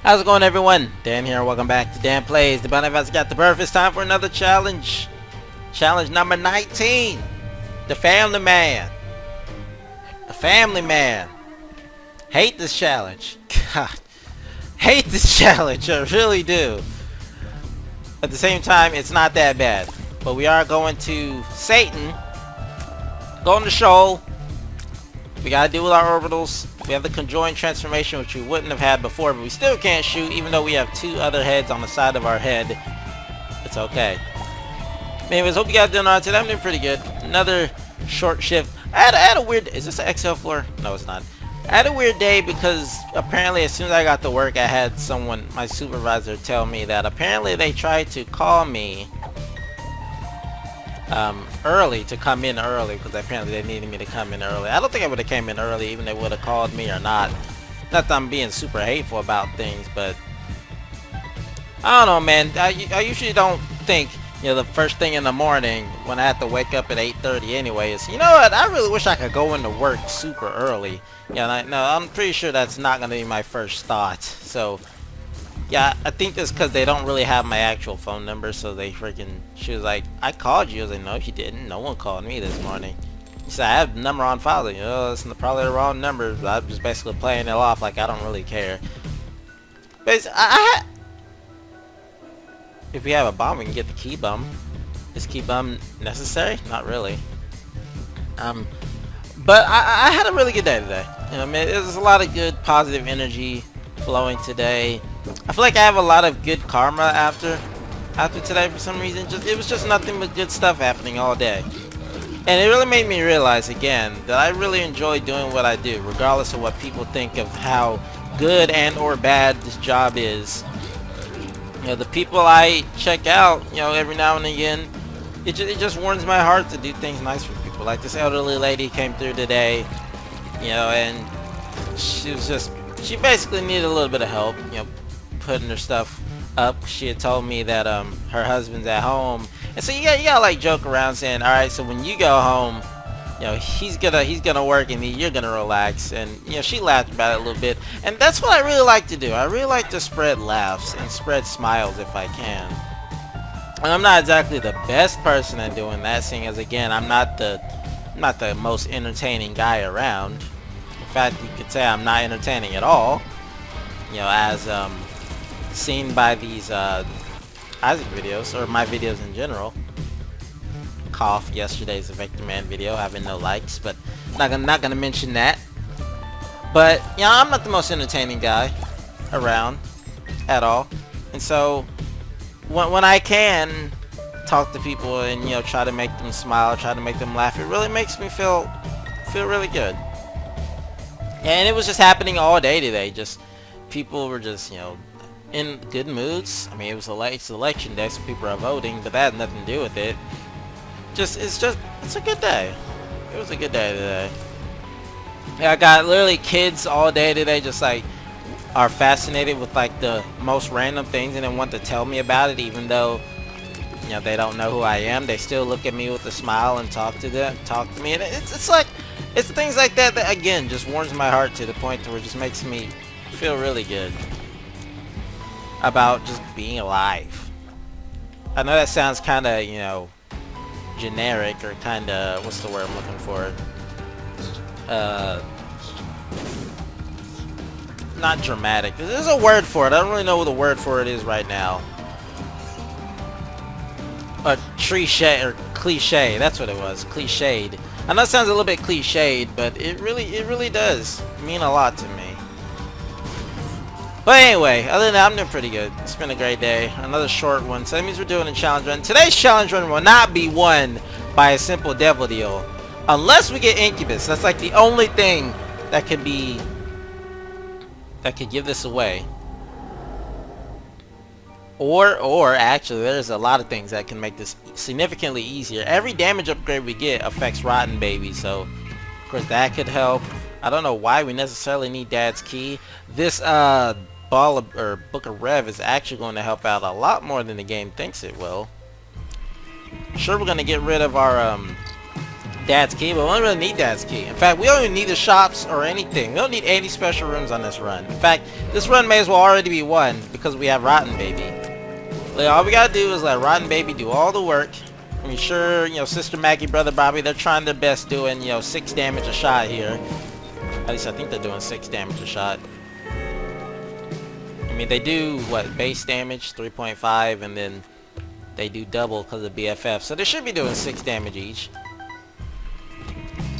How's it going, everyone? Dan here. Welcome back to Dan Plays. The Bounty House got the birth. It's time for another challenge. Challenge number 19. The Family Man. The Family Man. Hate this challenge. God. Hate this challenge. I really do. At the same time, it's not that bad. But we are going to Satan. Going to show. We gotta deal with our orbitals. We have the conjoined transformation, which we wouldn't have had before, but we still can't shoot, even though we have two other heads on the side of our head. It's okay. Anyways, hope you guys are doing alright today. I'm doing pretty good. Another short shift. I had a weird... Is this an XL floor? No, it's not. I had a weird day because apparently as soon as I got to work, I had someone, my supervisor, tell me that apparently they tried to call me early, to come in early, because apparently they needed me to come in early. I don't think I would have came in early even if they would have called me or not. Not that I'm being super hateful about things, but I don't know, man. I usually don't think, you know, the first thing in the morning when I have to wake up at 8:30 anyway is, you know what, I really wish I could go into work super early. Yeah, no, I'm pretty sure that's not going to be my first thought. So yeah, I think that's because they don't really have my actual phone number, so they freaking... She was like, I called you. I was like, no, you didn't. No one called me this morning. She said, I have the number on file. You know, it's probably the wrong number. But I'm just basically playing it off like I don't really care. But if we have a bomb, we can get the key bomb. Is key bomb necessary? Not really. But I had a really good day today. You know, I mean, there's a lot of good, positive energy flowing today. I feel like I have a lot of good karma after today for some reason. It was just nothing but good stuff happening all day. And it really made me realize again that I really enjoy doing what I do, regardless of what people think of how good and or bad this job is. You know, the people I check out, you know, every now and again, it just warms my heart to do things nice for people. Like this elderly lady came through today, you know, and she basically needed a little bit of help, you know, putting her stuff up. She had told me that her husband's at home, and so you gotta like joke around saying, all right, so when you go home, you know, he's gonna work and you're gonna relax. And you know, she laughed about it a little bit, and that's what I really like to do. I really like to spread laughs and spread smiles if I can. And I'm not exactly the best person at doing that, seeing as again I'm not the most entertaining guy around. In fact, you could say I'm not entertaining at all. You know, as seen by these Isaac videos, or my videos in general. Cough, yesterday's Vector Man video having no likes, but not gonna mention that. But you know, I'm not the most entertaining guy around at all, and so when I can talk to people and, you know, try to make them smile, try to make them laugh, it really makes me feel really good. And it was just happening all day today. Just people were just, you know, in good moods. I mean, it's election day, so people are voting, but that had nothing to do with it. It's a good day. It was a good day today. Yeah, I got literally kids all day today just like are fascinated with like the most random things and then want to tell me about it, even though, you know, they don't know who I am. They still look at me with a smile and talk to me, and it's like, it's things like that that again just warms my heart to the point where it just makes me feel really good about just being alive. I know that sounds kind of, you know, generic, or kind of, what's the word I'm looking for? Not dramatic. There's a word for it. I don't really know what the word for it is right now. A cliche. That's what it was. Cliched. I know it sounds a little bit cliched, but it really does mean a lot to me. But anyway, other than that, I'm doing pretty good. It's been a great day. Another short one. So that means we're doing a challenge run. Today's challenge run will not be won by a simple devil deal. Unless we get Incubus. That's like the only thing that could give this away. Or actually, there's a lot of things that can make this significantly easier. Every damage upgrade we get affects Rotten Baby, so of course that could help. I don't know why we necessarily need Dad's key. This Book of Rev is actually going to help out a lot more than the game thinks it will. Sure, we're going to get rid of our Dad's Key, but we don't really need Dad's Key. In fact, we don't even need the shops or anything. We don't need any special rooms on this run. In fact, this run may as well already be won because we have Rotten Baby. Like, all we gotta do is let Rotten Baby do all the work. I mean, sure, you know, Sister Maggie, Brother Bobby, they're trying their best doing, you know, 6 damage a shot here. At least I think they're doing 6 damage a shot. I mean, they do, what, base damage, 3.5, and then they do double because of BFF. So they should be doing 6 damage each.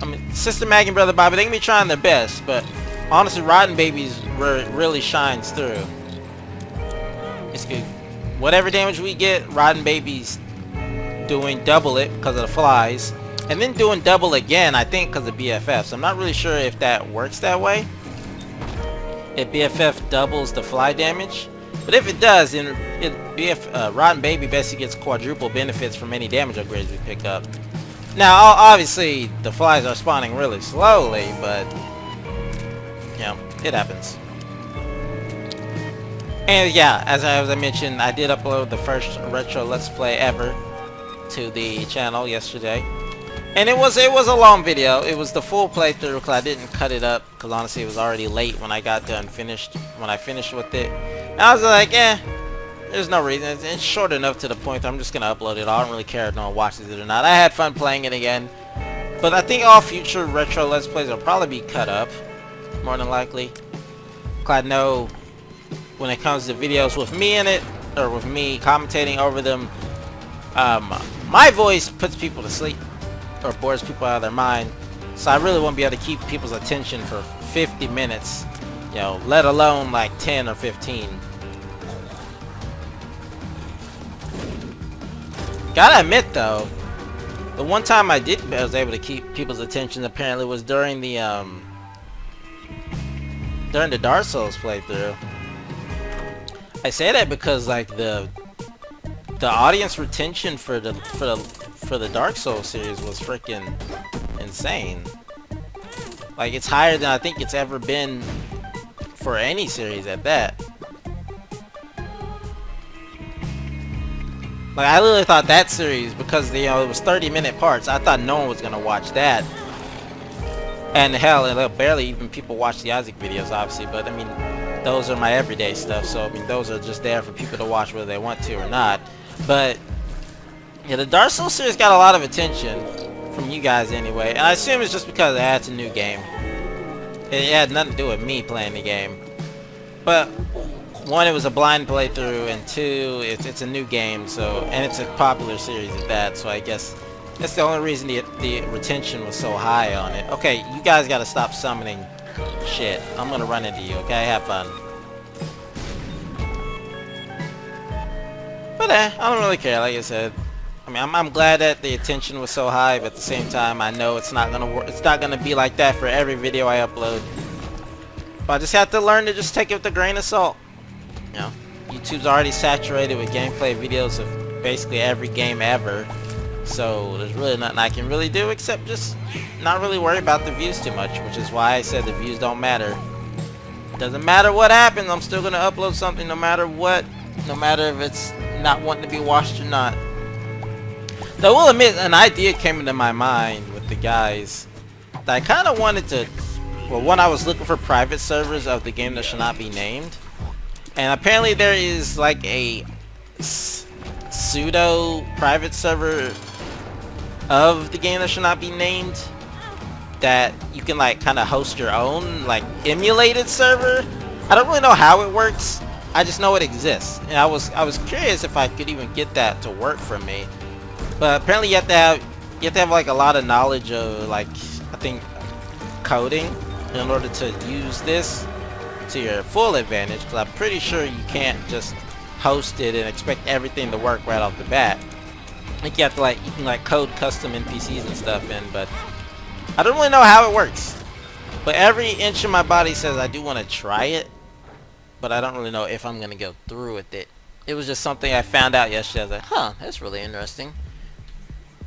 I mean, Sister Maggie and Brother Bobby, they can be trying their best, but honestly, Rotten Baby's where it really shines through. It's good. Whatever damage we get, Rotten Baby's doing double it because of the flies, and then doing double again, I think, because of BFF. So I'm not really sure if that works that way. If BFF doubles the fly damage, but if it does, then Rotten Baby basically gets quadruple benefits from any damage upgrades we pick up. Now, obviously, the flies are spawning really slowly, but you know, it happens. And yeah, as I mentioned, I did upload the first retro Let's Play ever to the channel yesterday. And it was a long video. It was the full playthrough because I didn't cut it up because honestly it was already late when I got done when I finished with it. And I was like, there's no reason. It's short enough to the point that I'm just gonna upload it. I don't really care if no one watches it or not. I had fun playing it again. But I think all future retro Let's Plays will probably be cut up, more than likely. Because I know when it comes to videos with me in it, or with me commentating over them, my voice puts people to sleep or bores people out of their mind, so I really won't be able to keep people's attention for 50 minutes, you know, let alone like 10 or 15. Gotta admit though, the one time I was able to keep people's attention apparently was during the Dark Souls playthrough. I say that because like the audience retention for the Dark Souls series was freaking insane. Like, it's higher than I think it's ever been for any series at that. Like, I literally thought that series, because you know it was 30-minute parts, I thought no one was gonna watch that. And hell, barely even people watch the Isaac videos, obviously. But I mean, those are my everyday stuff, so I mean, those are just there for people to watch whether they want to or not. But yeah, the Dark Souls series got a lot of attention from you guys anyway, and I assume it's just because it's a new game. It had nothing to do with me playing the game. But one, it was a blind playthrough, and two, it's a new game, so, and it's a popular series at that, so I guess that's the only reason the retention was so high on it. Okay, you guys gotta stop summoning shit. I'm gonna run into you, okay? Have fun. But I don't really care, like I said. I mean, I'm glad that the attention was so high, but at the same time, I know it's not gonna work. It's not gonna be like that for every video I upload. But I just have to learn to just take it with a grain of salt. You know, YouTube's already saturated with gameplay videos of basically every game ever, so there's really nothing I can really do except just not really worry about the views too much, which is why I said the views don't matter. Doesn't matter what happens, I'm still gonna upload something no matter what, no matter if it's not wanting to be watched or not. Though I will admit, an idea came into my mind with the guys that I kind of wanted to. Well, one, I was looking for private servers of the game that should not be named, and apparently there is like a pseudo private server of the game that should not be named that you can like kind of host your own like emulated server. I don't really know how it works. I just know it exists, and I was curious if I could even get that to work for me. But apparently you have to have like a lot of knowledge of like, I think, coding in order to use this to your full advantage, because I'm pretty sure you can't just host it and expect everything to work right off the bat. I think you have to you can code custom NPCs and stuff in, but I don't really know how it works. But every inch of my body says I do want to try it, but I don't really know if I'm gonna go through with it. It was just something I found out yesterday. I was like, huh, that's really interesting.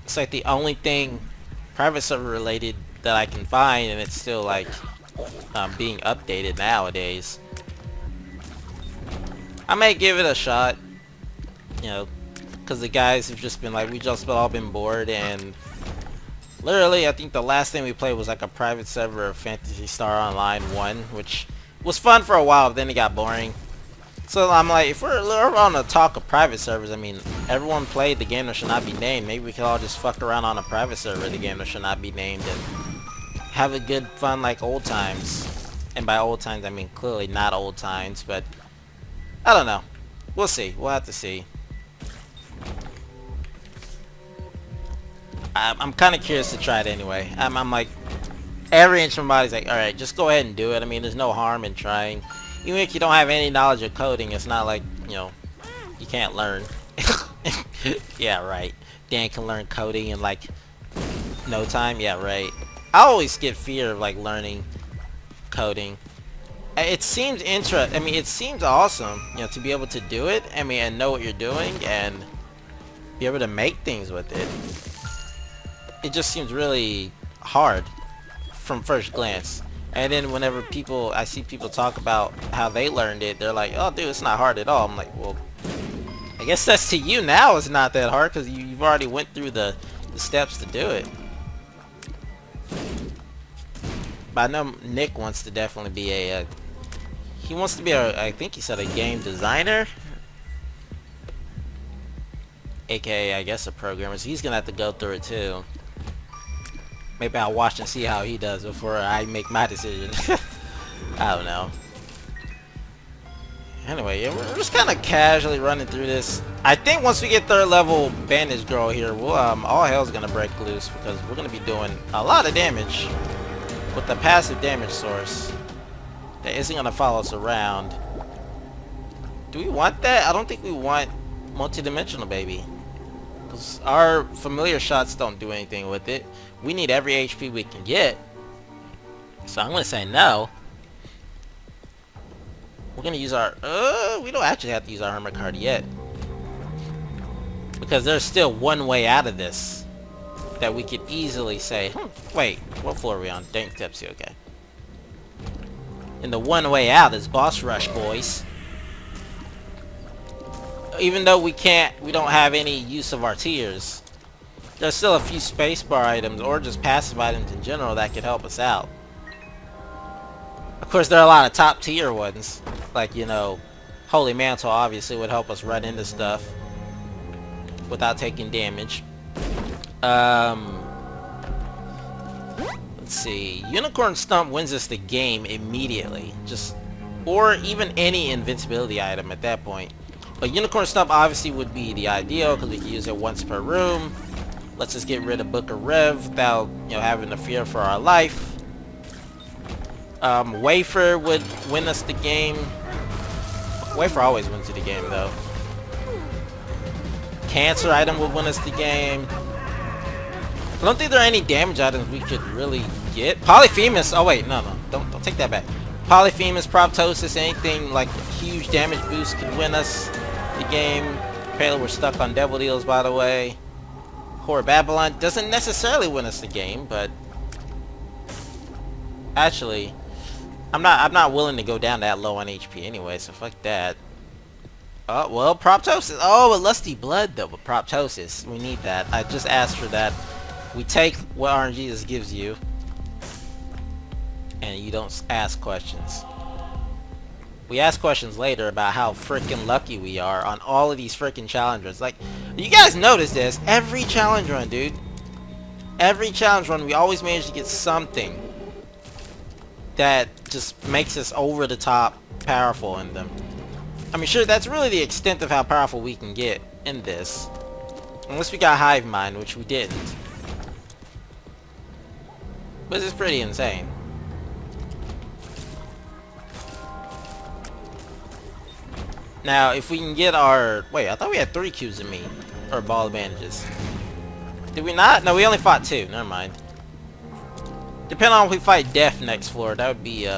It's like the only thing private server related that I can find, and it's still like being updated nowadays. I may give it a shot, you know, because the guys have just been like, we just all been bored, and Literally, I think the last thing we played was like a private server of Phantasy Star Online 1, which was fun for a while, but then it got boring. So I'm like, if we're on the talk of private servers, I mean, everyone played the game that should not be named. Maybe we could all just fuck around on a private server, the game that should not be named, and have a good fun like old times. And by old times, I mean clearly not old times, but I don't know. We'll see. We'll have to see. I'm kind of curious to try it anyway. I'm like, every inch of my body's like, alright, just go ahead and do it. I mean, there's no harm in trying. Even if you don't have any knowledge of coding, it's not like, you know, you can't learn. Yeah, right. Dan can learn coding in like no time. Yeah, right. I always get fear of like learning coding. It seems I mean, it seems awesome, you know, to be able to do it. I mean, and know what you're doing and be able to make things with it. It just seems really hard from first glance. And then whenever I see people talk about how they learned it, they're like, oh dude, it's not hard at all. I'm like, well, I guess that's to you now it's not that hard because you've already went through the steps to do it. But I know Nick wants to definitely be he wants to be I think he said a game designer? AKA, I guess, a programmer. So he's gonna have to go through it too. Maybe I'll watch and see how he does before I make my decision. I don't know. Anyway, yeah, we're just kind of casually running through this. I think once we get 3rd level Bandage Girl here, we'll, all hell's gonna break loose because we're gonna be doing a lot of damage with the passive damage source that isn't gonna follow us around. Do we want that? I don't think we want multidimensional baby. Because our familiar shots don't do anything with it. We need every HP we can get. So I'm going to say no. We're going to use our... we don't actually have to use our Hermit card yet. Because there's still one way out of this. That we could easily say, wait, what floor are we on? Dank Tipsy, okay. And the one way out is Boss Rush, boys. Even though we don't have any use of our tiers, there's still a few spacebar items or just passive items in general that could help us out. Of course, there are a lot of top tier ones, like, you know, Holy Mantle obviously would help us run into stuff without taking damage. Let's see, Unicorn Stump wins us the game immediately, or even any invincibility item at that point. But Unicorn Stump obviously would be the ideal because we can use it once per room. Let's just get rid of Book of Rev without, you know, having to fear for our life. Wafer would win us the game. Wafer always wins you the game though. Cancer item would win us the game. I don't think there are any damage items we could really get. Polyphemus. Oh wait, no, don't take that back. Polyphemus, Proptosis, anything like huge damage boost could win us the game. Apparently we're stuck on Devil Deals, by the way. Whore Babylon doesn't necessarily win us the game, but actually, I'm not willing to go down that low on HP anyway, so fuck that. Oh well, Proptosis. Oh, a Lusty Blood though, but Proptosis, we need that. I just asked for that. We take what RNG gives you, and you don't ask questions. We ask questions later about how freaking lucky we are on all of these freaking challenge runs. Like, you guys notice this? Every challenge run, dude. Every challenge run, we always manage to get something that just makes us over the top powerful in them. I mean, sure, that's really the extent of how powerful we can get in this. Unless we got Hive Mind, which we didn't. But it's pretty insane. Now, if we can get our... Wait, I thought we had 3 cubes of meat. Or ball of bandages. Did we not? No, we only fought 2. Never mind. Depending on if we fight Death next floor, that would be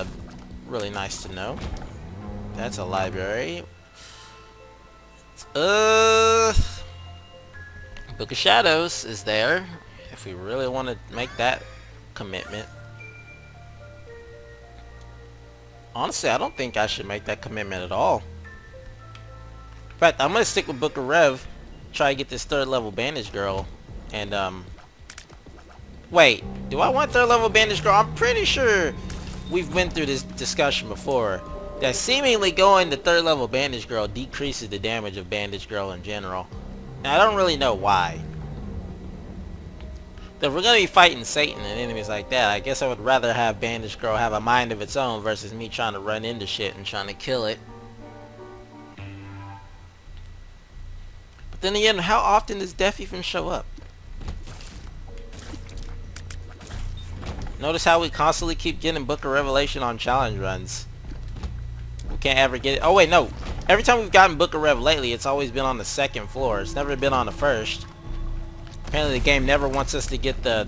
really nice to know. That's a library. Book of Shadows is there. If we really want to make that commitment. Honestly, I don't think I should make that commitment at all. In fact, I'm gonna stick with Book of Rev, try to get this 3rd level Bandage Girl, and Wait, do I want third level bandage girl? I'm pretty sure we've been through this discussion before. That seemingly going to third level bandage girl decreases the damage of bandage girl in general. Now, I don't really know why. If we're gonna be fighting Satan and enemies like that, I guess I would rather have bandage girl have a mind of its own versus me trying to run into shit and trying to kill it. But then again, how often does death even show up? Notice how we constantly keep getting Book of Revelation on challenge runs. We can't ever get it. Oh wait, no. Every time we've gotten Book of Rev lately, it's always been on the second floor. It's never been on the first. Apparently the game never wants us to get the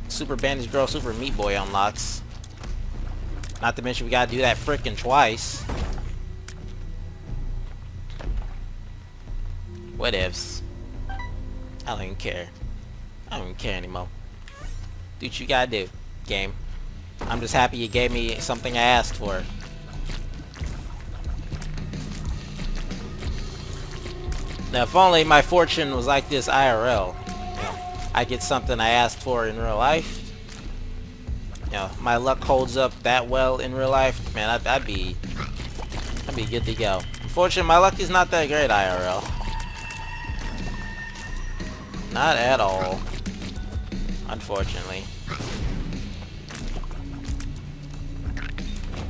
Super Bandage Girl, Super Meat Boy unlocks. Not to mention we gotta do that frickin' twice. Whatevs. I don't even care. I don't even care anymore. Do what you gotta do, game. I'm just happy you gave me something I asked for. Now, if only my fortune was like this IRL. You know, I get something I asked for in real life. You know, my luck holds up that well in real life. Man, I'd be good to go. Unfortunately, my luck is not that great IRL. Not at all. Unfortunately.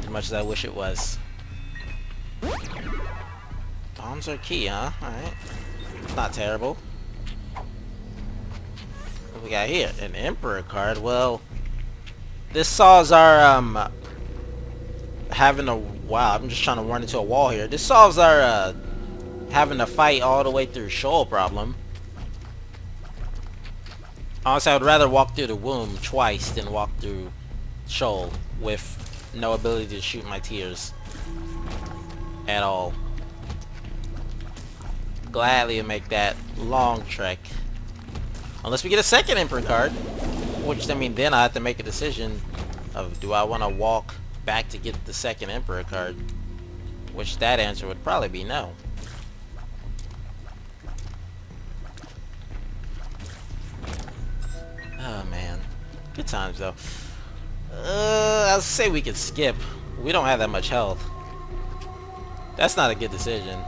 As much as I wish it was. Bombs are key, huh? Alright. Not terrible. What we got here? An Emperor card. Well, this solves our, having a... Wow, I'm just trying to run into a wall here. This solves our, having to fight all the way through Shoal problem. Honestly, I would rather walk through the womb twice than walk through Shoal with no ability to shoot my tears. At all. Gladly make that long trek. Unless we get a second Emperor card. Which, I mean, then I have to make a decision of do I want to walk back to get the second Emperor card. Which that answer would probably be no. Oh man. Good times though. I'll say we could skip. We don't have that much health. That's not a good decision.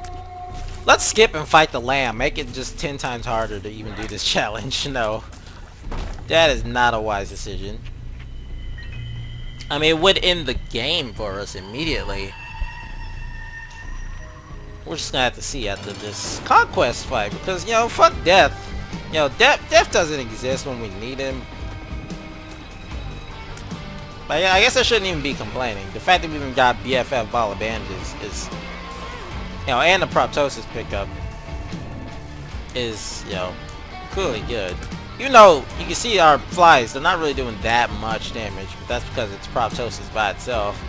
Let's skip and fight the lamb. Make it just 10 times harder to even do this challenge. No. That is not a wise decision. I mean, it would end the game for us immediately. We're just gonna have to see after this conquest fight. Because, you know, fuck death. You know, death doesn't exist when we need him. But yeah, I guess I shouldn't even be complaining. The fact that we even got BFF Ball of Bandages is... You know, and the Proptosis pickup is, you know, clearly good. Even though you can see our flies, they're not really doing that much damage, but that's because it's Proptosis by itself.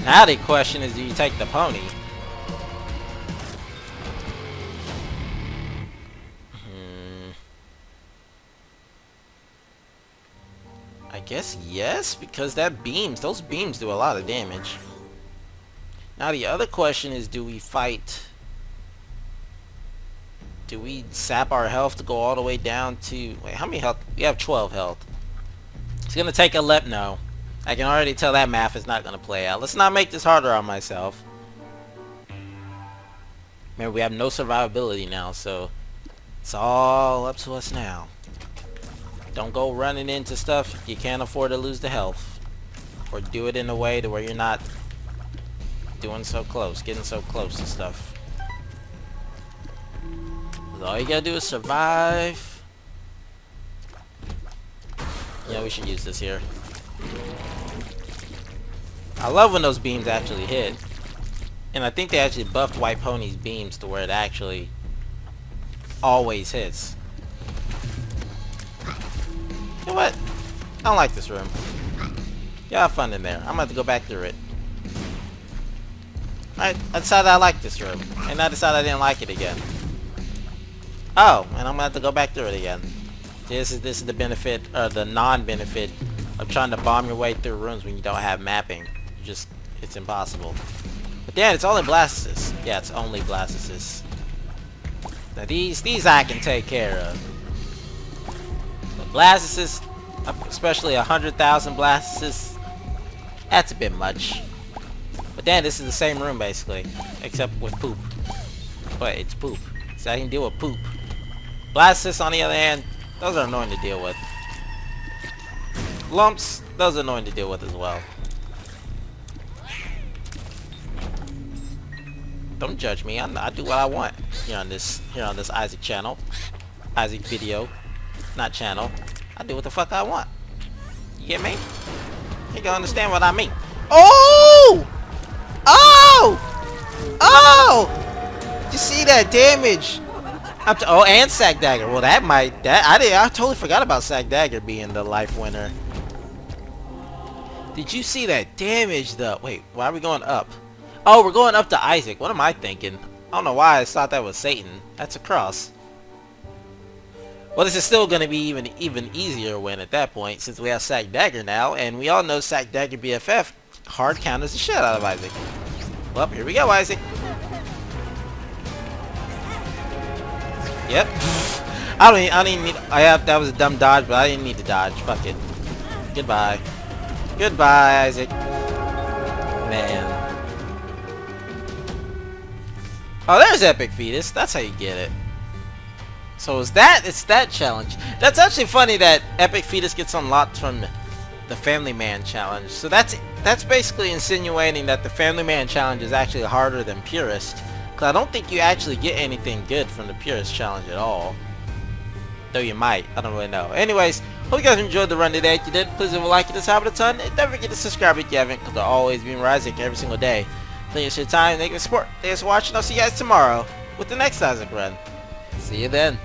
Now the question is, do you take the pony? I guess yes, because that beams, those beams do a lot of damage. Now the other question is, do we fight? Do we sap our health to go all the way down to... Wait, how many health? We have 12 health. It's gonna take a Lepno. I can already tell that math is not gonna play out. Let's not make this harder on myself. Remember, we have no survivability now, so it's all up to us now. Don't go running into stuff you can't afford to lose the health. Or do it in a way to where you're not doing so close, getting so close to stuff. All you gotta do is survive. Yeah, we should use this here. I love when those beams actually hit. And I think they actually buffed White Pony's beams to where it actually always hits. You know what? I don't like this room. You have fun in there. I'm gonna have to go back through it. Alright, I decided I like this room. And I decided I didn't like it again. Oh, and I'm gonna have to go back through it again. This is the benefit, or the non-benefit of trying to bomb your way through rooms when you don't have mapping. It's impossible. But then it's only Blastocyst. Yeah, it's only Blastocyst. Now these I can take care of. But Blastocyst, especially 100,000 Blastocyst, that's a bit much. But then this is the same room basically, except with poop. But it's poop, so I can deal with poop. Blastocyst on the other hand, those are annoying to deal with. Lumps, those are annoying to deal with as well. Don't judge me. I do what I want here on this Isaac channel, Isaac video, not channel. I do what the fuck I want. You get me? You gonna understand what I mean? Oh! Oh! Oh! You see that damage? Oh, and Sack Dagger. Well, I totally forgot about Sack Dagger being the life winner. Did you see that damage though? Wait, why are we going up? Oh, we're going up to Isaac. What am I thinking? I don't know why I thought that was Satan. That's a cross. Well, this is still going to be even easier win at that point, since we have Sack Dagger now, and we all know Sack Dagger BFF hard counters the shit out of Isaac. Well, here we go, Isaac. Yep. I don't even need. That was a dumb dodge, but I didn't need to dodge. Fuck it. Goodbye. Goodbye, Isaac. Man. Oh, there's Epic Fetus. That's how you get it. So it's that challenge. That's actually funny that Epic Fetus gets unlocked from the Family Man challenge. So that's basically insinuating that the Family Man challenge is actually harder than Purist. Because I don't think you actually get anything good from the Purist challenge at all. Though you might. I don't really know. Anyways, hope you guys enjoyed the run today. If you did, please leave a like and subscribe a ton. And don't forget to subscribe if you haven't, because I'll always be Isaac every single day. Thank you for your time. Thank you for support. Thanks for watching. I'll see you guys tomorrow with the next Isaac run. See you then.